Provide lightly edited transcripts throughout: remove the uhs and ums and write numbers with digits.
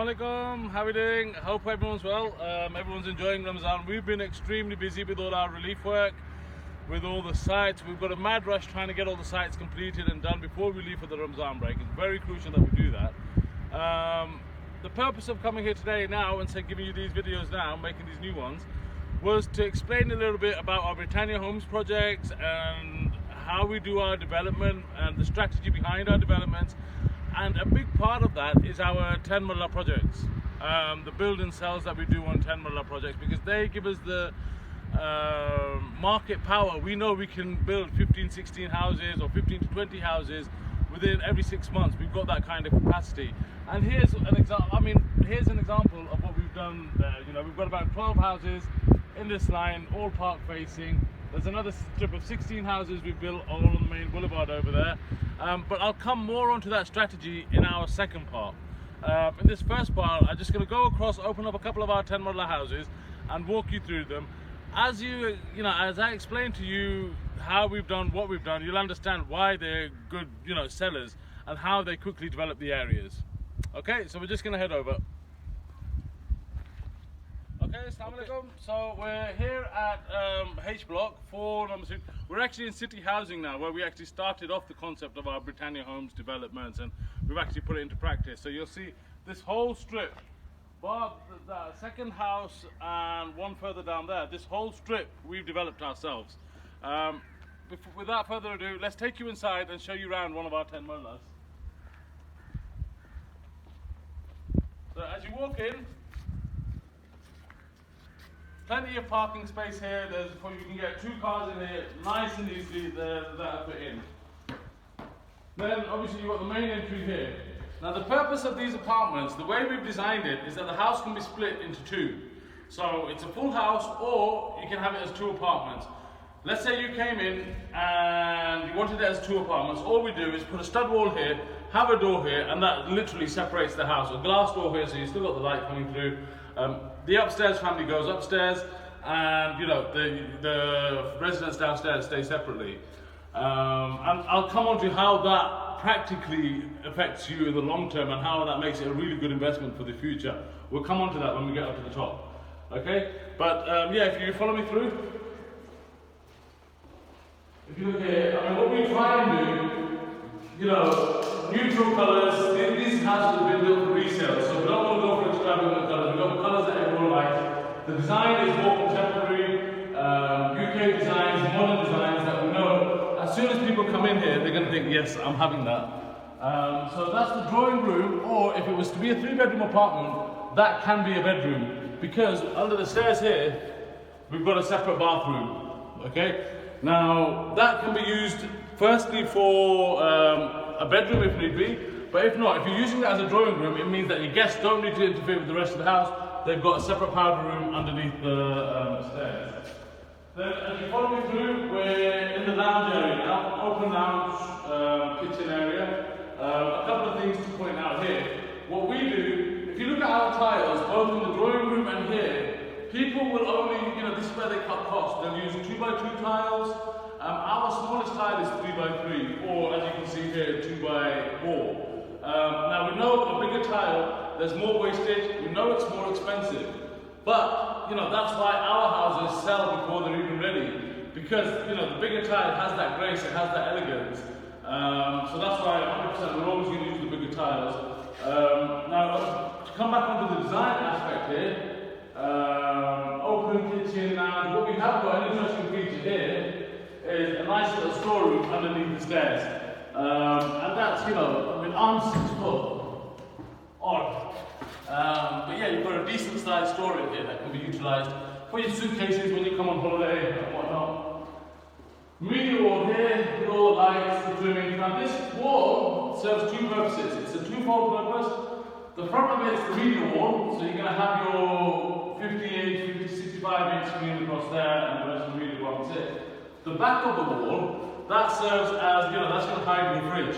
Assalamu alaikum, how are we doing? Hope everyone's well. Everyone's enjoying Ramadan. We've been extremely busy with all our relief work, with all the sites. We've got a mad rush trying to get all the sites completed and done before we leave for the Ramadan break. It's very crucial that we do that. The purpose of coming here today now and giving you these videos now, making these new ones, was to explain a little bit about our Britannia Homes projects and how we do our development and the strategy behind our developments. And a big part of that is our 10 Marla projects, the build and sells that we do on 10 Marla projects, because they give us the market power. We know we can build 15, 16 houses or 15 to 20 houses within every 6 months. We've got that kind of capacity. And here's an example. Here's an example of what we've done there. You know, we've got about 12 houses in this line, all park facing. There's another strip of 16 houses we've built all on the main boulevard over there. But I'll come more onto that strategy in our second part. In this first part, I'm just going to go across, open up a couple of our 10 Marla houses and walk you through them. As as I explain to you how we've done what we've done, you'll understand why they're good, sellers and how they quickly develop the areas. Okay, so we're just going to head over. Okay, Assalamu alaikum. So we're here at H Block 4 number 6. We're actually in Citi housing now, where we actually started off the concept of our Britannia Homes developments, and we've actually put it into practice. So you'll see this whole strip, bar the second house and one further down there, this whole strip we've developed ourselves. Without further ado, let's take you inside and show you around one of our 10 Marlas. So as you walk in, plenty of parking space here. You can get 2 cars in here, nice and easily that are put in. Then obviously you've got the main entry here. Now the purpose of these apartments, the way we've designed it, is that the house can be split into 2. So it's a full house, or you can have it as 2 apartments. Let's say you came in and you wanted it as 2 apartments. All we do is put a stud wall here, have a door here, and that literally separates the house. A glass door here, so you've still got the light coming through. The upstairs family goes upstairs, and the residents downstairs stay separately. And I'll come on to how that practically affects you in the long term and how that makes it a really good investment for the future. We'll come on to that when we get up to the top. Okay? But yeah, if you follow me through. If you look here, what we try and do, neutral colours. These houses have been built for resale, so we don't want to go for extravagant colours. We go for colours that everyone likes. The design is more contemporary, UK designs, modern designs that we know. As soon as people come in here, they're going to think, yes, I'm having that. So that's the drawing room, or if it was to be a 3-bedroom apartment, that can be a bedroom, because under the stairs here, we've got a separate bathroom. Okay. Now that can be used firstly for a bedroom if need be, but if not, if you're using it as a drawing room, it means that your guests don't need to interfere with the rest of the house. They've got a separate powder room underneath the stairs. Then as you follow me through, we're in the lounge area now, open lounge, kitchen area. A couple of things to point out here. What we do, if you look at our tiles, both in the drawing room and here, people will only, this is where they cut costs. They'll use 2x2 tiles. Our smallest tile is 3x3, or as you can see here, 2x4. Now we know a bigger tile, there's more wastage, we know it's more expensive. But, that's why our houses sell before they're even ready. Because, the bigger tile has that grace, it has that elegance. So that's why 100% we're always going to use the bigger tiles. Now, to come back onto the design aspect here, open kitchen lounge. What we have got, an interesting feature here, is a nice little storeroom underneath the stairs. And that's, arms 6 foot odd. But yeah, you've got a decent sized storage here that can be utilised for your suitcases when you come on holiday and whatnot. Media wall here with all the lights, the trimming. Now this wall serves 2 purposes. It's a 2-fold purpose. The front of it is the media wall, so you're going to have your 50-inch, 65-inch screen across there, and the rest of the media wall is it. The back of the wall, that serves as, that's going to hide your fridge.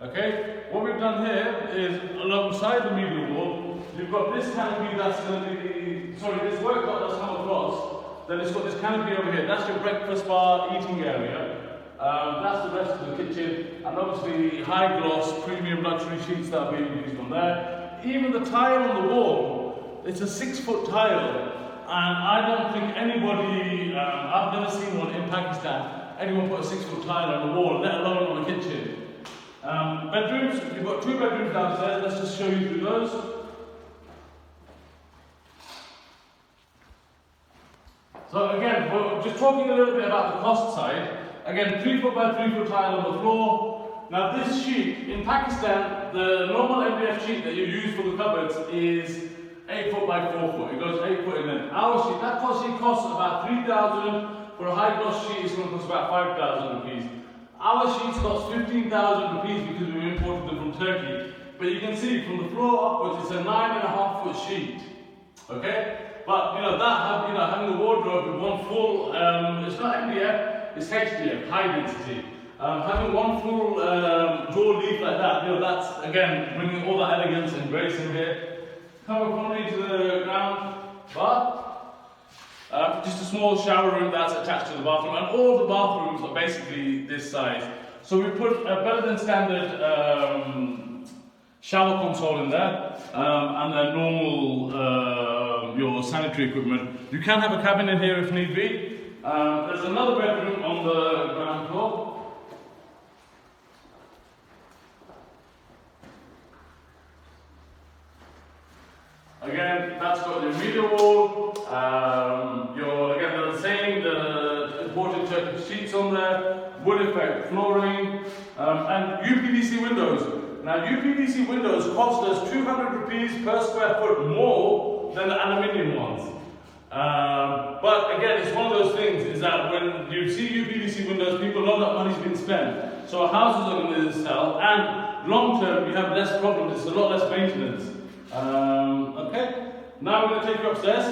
Okay? What we've done here is, alongside the media wall, you've got this canopy that's going to be, this worktop that's come across. Then it's got this canopy over here. That's your breakfast bar, eating area. That's the rest of the kitchen, and obviously high gloss, premium luxury sheets that are being used on there. even the tile on the wall, it's a 6-foot tile. And I don't think anybody, I've never seen one in Pakistan, anyone put a 6-foot tile on the wall, let alone on the kitchen. Bedrooms, you've got 2 bedrooms downstairs, let's just show you through those. So again, we're just talking a little bit about the cost side. Again, 3-foot by 3-foot tile on the floor. Now this sheet, in Pakistan, the normal MDF sheet that you use for the cupboards is 8-foot by 4-foot. It goes 8 foot in length. Our sheet, that sheet costs about 3,000. For a high gloss sheet, it's going to cost about 5,000 rupees. Our sheets cost 15,000 rupees because we imported them from Turkey. But you can see from the floor upwards, it's a 9.5-foot sheet. Okay? But you know that having a wardrobe with one full, it's not MDF, it's HDF, high density. Having one full drawer leaf like that, that's again bringing all that elegance and grace in here. Come from me to the ground, but just a small shower room that's attached to the bathroom, and all the bathrooms are basically this size. So we put a better than standard shower console in there, and then normal your sanitary equipment. You can have a cabin in here if need be. There's another bedroom on the ground floor. Again, that's got your media wall, again, they're the same, the imported Turkish sheets on there, wood effect flooring, and UPVC windows. Now, UPVC windows cost us 200 rupees per square foot more than the aluminium ones. But again, it's one of those things, is that when you see UPVC windows, people know that money's been spent. So houses are going to sell, and long term, you have less problems, it's a lot less maintenance. Okay, now we're going to take you upstairs.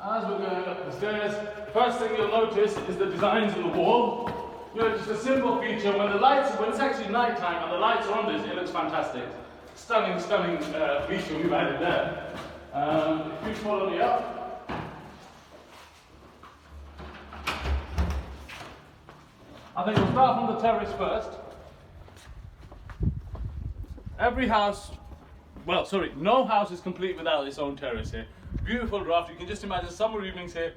As we're going up the stairs, first thing you'll notice is the designs on the wall. Just a simple feature, when it's actually night time and the lights are on this, it looks fantastic. Stunning feature we've added there. If you follow me up. I think we'll start from the terrace first. No house is complete without its own terrace here. Beautiful draft, you can just imagine summer evenings here.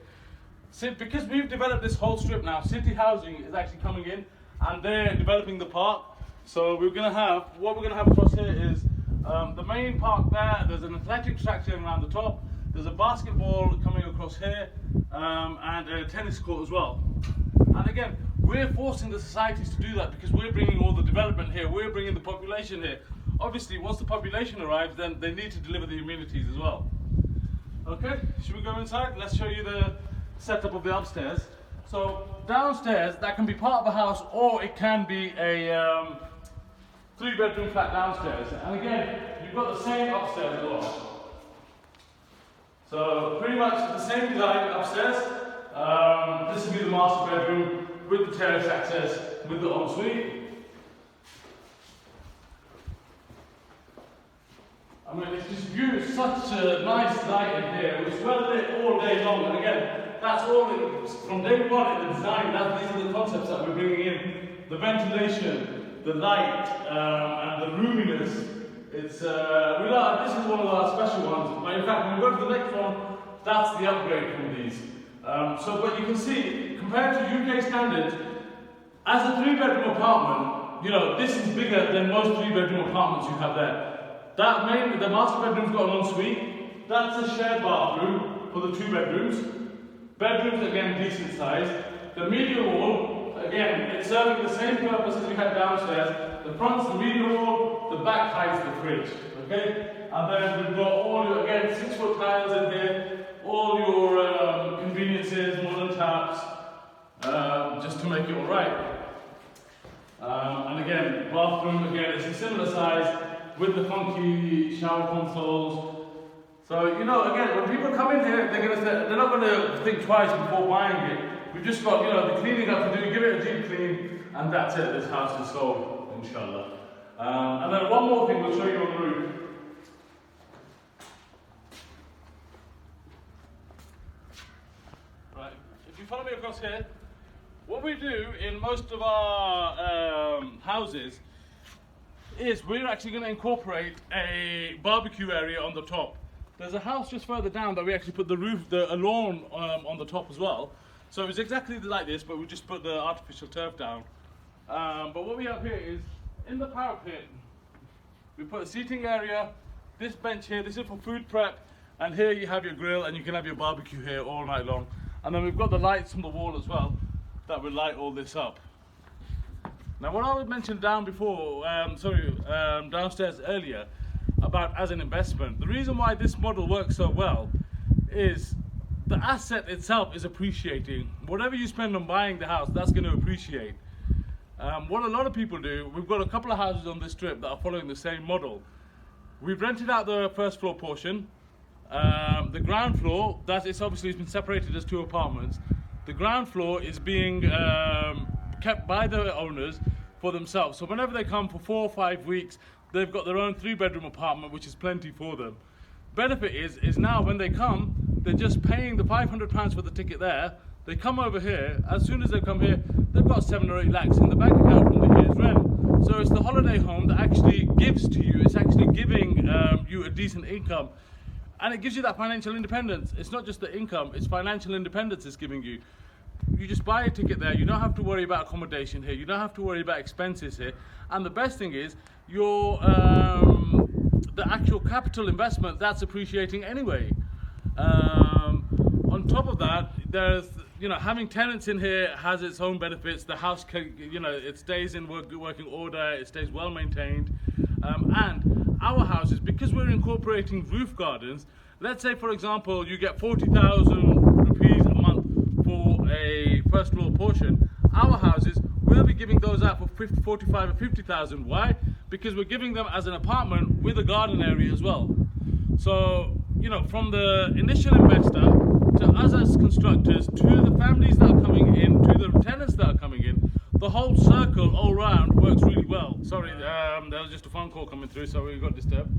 Because we've developed this whole strip now, Citi Housing is actually coming in and they're developing the park. So what we're going to have across here is the main park there, there's an athletic track going around the top, there's a basketball coming across here, and a tennis court as well. And again, we're forcing the societies to do that because we're bringing all the development here, we're bringing the population here. Obviously, once the population arrives, then they need to deliver the amenities as well. Okay, should we go inside? Let's show you the setup of the upstairs. So downstairs, that can be part of the house or it can be a 3-bedroom flat downstairs. And again, you've got the same upstairs as well. So pretty much the same design upstairs. This will be the master bedroom with the terrace access, with the ensuite. I mean, it's just beautiful, such a nice light in here. It's well lit all day long. And again, that's all from day one in the design. These are the concepts that we're bringing in: the ventilation, the light, and the roominess. This is one of our special ones. But in fact, when we go to the next one, that's the upgrade from these. But you can see, compared to UK standards, as a 3-bedroom apartment, this is bigger than most 3-bedroom apartments you have there. The master bedroom's got an ensuite. That's a shared bathroom for the 2 bedrooms. Bedrooms, again, decent size. The media wall, again, it's serving the same purpose as we had downstairs. The front's the media wall, the back hides the fridge. Okay? And then we've got all your, again, 6-foot tiles in here, all your conveniences, modern taps, just to make it all right. And again, bathroom, again, it's a similar size with the funky shower consoles. So, again, when people come in here, they're not going to think twice before buying it. We've just got, the cleaning up to do, give it a deep clean, and that's it. This house is sold, inshallah. And then one more thing we'll show you on the roof. Right, if you follow me across here, What we do in most of our houses is we're actually going to incorporate a barbecue area on the top. There's a house just further down that we actually put a lawn on the top as well. So it's exactly like this, but we just put the artificial turf down. But what we have here is, in the parapet, we put a seating area, this bench here, this is for food prep, and here you have your grill and you can have your barbecue here all night long. And then we've got the lights on the wall as well that will light all this up. Now what I mentioned downstairs earlier about as an investment, the reason why this model works so well is the asset itself is appreciating. Whatever you spend on buying the house, that's going to appreciate. What a lot of people do, we've got a couple of houses on this strip that are following the same model. We've rented out the first floor portion. The ground floor, it's obviously been separated as 2 apartments. The ground floor is being kept by the owners for themselves. So whenever they come for 4 or 5 weeks, they've got their own 3-bedroom apartment, which is plenty for them. Benefit is now when they come, they're just paying the £500 for the ticket there. They come over here, as soon as they come here, they've got 7 or 8 lakhs in the bank account from the year's rent. So it's the holiday home that actually gives to you, it's actually giving you a decent income. And it gives you that financial independence. It's not just the income, it's financial independence it's giving you. You just buy a ticket there, you don't have to worry about accommodation here, you don't have to worry about expenses here. And the best thing is, the actual capital investment, that's appreciating anyway. On top of that, there's, having tenants in here has its own benefits. The house, it stays in working order, it stays well maintained. And our houses, because we're incorporating roof gardens, let's say for example, you get 40,000 rupees a month for a first floor portion. Our houses, we'll be giving those out for 45 or 50,000. Why? Because we're giving them as an apartment with a garden area as well. So, from the initial investor to us as constructors, to the families that are coming in, to the tenants that are coming in, the whole circle all round works really well. Sorry, there was just a phone call coming through, so we got disturbed.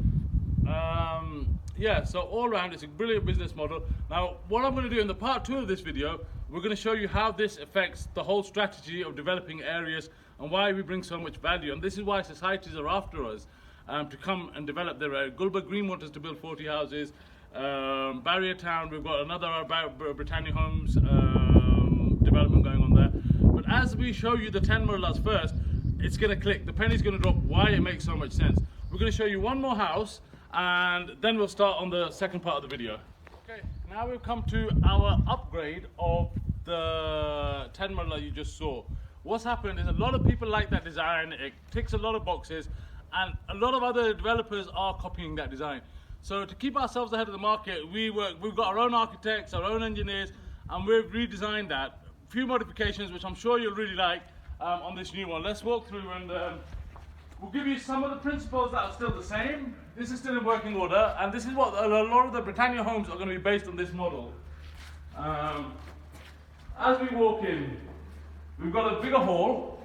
Yeah, so all around it's a brilliant business model. Now, what I'm going to do in the part 2 of this video, we're going to show you how this affects the whole strategy of developing areas and why we bring so much value. And this is why societies are after us to come and develop their area. Gulberg Green wants us to build 40 houses. Bahria Town, we've got another Britannia Homes development going on there. But as we show you the 10 Marlas first, it's going to click. The penny's going to drop why it makes so much sense. We're going to show you one more house, and then we'll start on the second part of the video. Okay, now we've come to our upgrade of the 10 Marla you just saw. What's happened is a lot of people like that design, it ticks a lot of boxes, and a lot of other developers are copying that design. So to keep ourselves ahead of the market, we've got our own architects, our own engineers, and we've redesigned that. A few modifications which I'm sure you'll really like on this new one. Let's walk through and we'll give you some of the principles that are still the same. This is still in working order, and this is what a lot of the Britannia homes are going to be based on this model. As we walk in, we've got a bigger hall.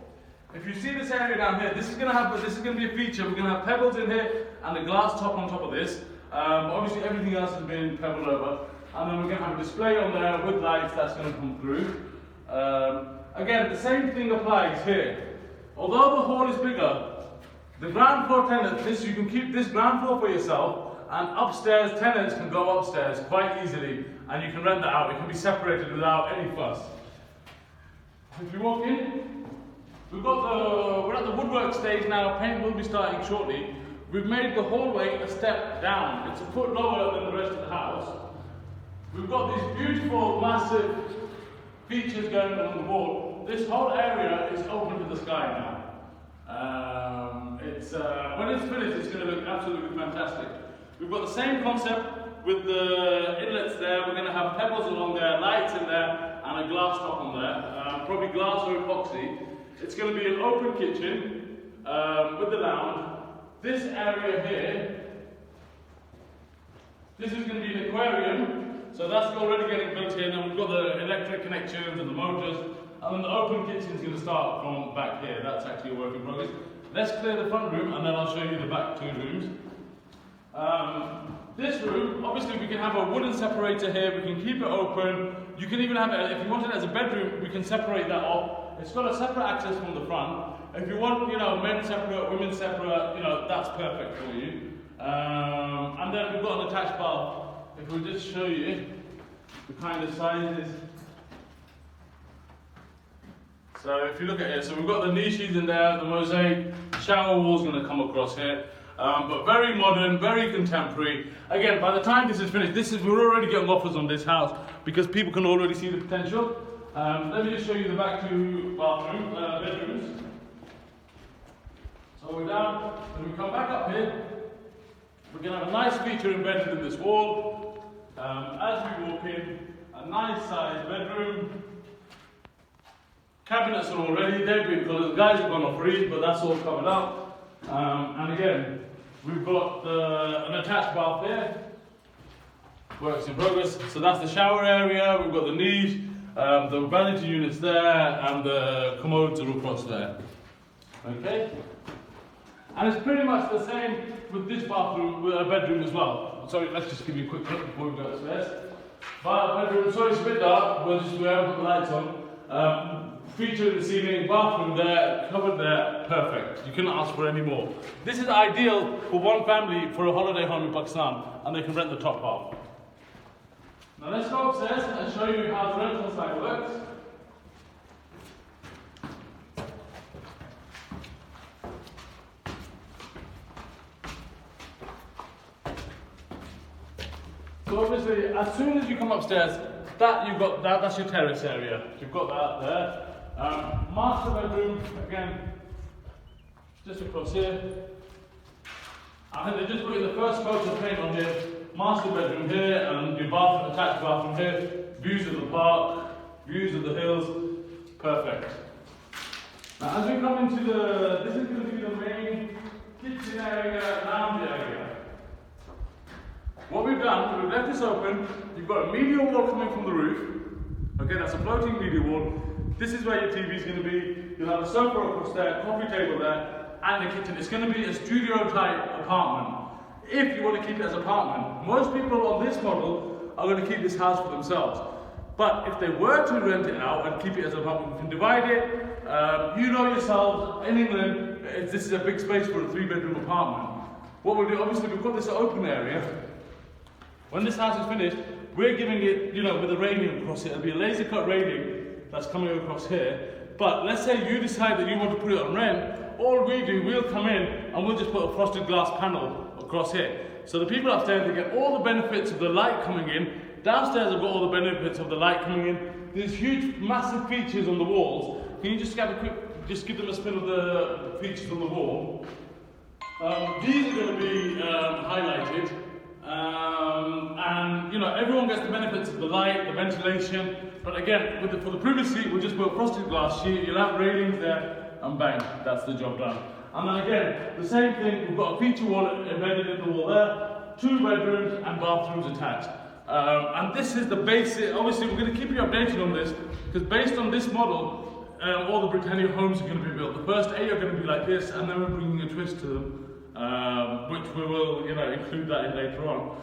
If you see this area down here, this is going to be a feature. We're going to have pebbles in here and a glass top on top of this. Obviously everything else has been pebbled over, and then we're going to have a display on there with lights that's going to come through. Again, the same thing applies here. Although the hall is bigger, the ground floor tenants, you can keep this ground floor for yourself, and upstairs tenants can go upstairs quite easily, and you can rent that out. It can be separated without any fuss. If you walk in, we're at the woodwork stage now. Paint will be starting shortly. We've made the hallway a step down. It's a foot lower than the rest of the house. We've got these beautiful, massive features going on the wall. This whole area is open to the sky now. When it's finished, it's going to look absolutely fantastic. We've got the same concept with the inlets there. We're going to have pebbles along there, lights in there, and a glass top on there. Probably glass or epoxy. It's going to be an open kitchen with the lounge. This area here, this is going to be an aquarium, so that's already getting built in, and we've got the electric connections and the motors, and then the open kitchen is going to start from back here. That's actually a work in progress. Let's clear the front room, and then I'll show you the back 2 rooms. This room, obviously we can have a wooden separator here, we can keep it open. You can even have it, if you want it as a bedroom, we can separate that off. It's got a separate access from the front. If you want, you know, men separate, women separate, you know, that's perfect for you. And then we've got an attached bath. If we just show you the kind of sizes. So if you look at it, so we've got the niches in there, the mosaic, shower wall's going to come across here. But very modern, very contemporary. Again, by the time this is finished, we're already getting offers on this house because people can already see the potential. Let me just show you the back two bedrooms. So we're down, when we come back up here, we're going to have a nice feature embedded in this wall. As we walk in, a nice sized bedroom. Cabinets are all ready, they've been coloured. The guys have gone off read, but that's all covered up. And again, we've got an attached bath there. Works in progress. So that's the shower area. We've got the niche, the vanity units there, and the commodes are across there. Okay. And it's pretty much the same with this bathroom, with a bedroom as well. Sorry, let's just give you a quick look before we go upstairs. Bedroom. Sorry, it's a bit dark. We haven't put the lights on. Feature in the ceiling, bathroom there, cupboard there, perfect. You couldn't ask for any more. This is ideal for one family for a holiday home in Pakistan, and they can rent the top half. Now let's go upstairs and show you how the rental side works. So obviously, as soon as you come upstairs, that's your terrace area. You've got that there. Master bedroom, again, just across here. I think they just put in the first coat of paint on here. Master bedroom here, and your bathroom, attached bathroom here. Views of the park, views of the hills, perfect. Now as we come into this is going to be the main kitchen area, lounge area. What we've done, we've left this open. You've got a media wall coming from the roof. Okay, that's a floating media wall. This is where your TV is going to be. You'll have a sofa across there, coffee table there, and the kitchen. It's going to be a studio type apartment. If you want to keep it as an apartment, most people on this model are going to keep this house for themselves. But if they were to rent it out and keep it as an apartment, you can divide it. You know yourselves, in England, this is a big space for a 3-bedroom apartment. What we'll do, obviously, we've got this open area. When this house is finished, we're giving it, you know, with a railing across it. It'll be a laser cut railing that's coming across here. But let's say you decide that you want to put it on rent. All we do, we'll come in and we'll just put a frosted glass panel across here. So the people upstairs, they get all the benefits of the light coming in. Downstairs, have got all the benefits of the light coming in. There's huge, massive features on the walls. Can you just have a quick, just give them a spin of the features on the wall? These are going to be highlighted. And you know, everyone gets the benefits of the light, the ventilation. But again, for the privacy, we'll just put a frosted glass sheet. You'll have railings there, and bang, that's the job done. And then again, the same thing. We've got a feature wall embedded in the wall there, 2 bedrooms and bathrooms attached. And this is the basic. Obviously, we're going to keep you updated on this because based on this model, all the Britannia homes are going to be built. The first 8 are going to be like this, and then we're bringing a twist to them. Which we will, you know, include that in later on.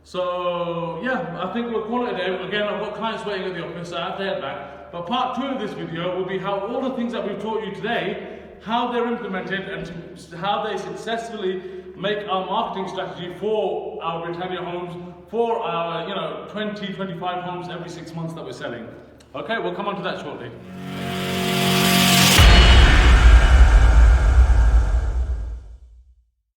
So yeah, I think we'll call it a day. Again, I've got clients waiting at the office, so I have to head back. But part 2 of this video will be how all the things that we've taught you today, how they're implemented and how they successfully make our marketing strategy for our Britannia homes, for our 20, 25 homes every 6 months that we're selling. Okay, we'll come on to that shortly.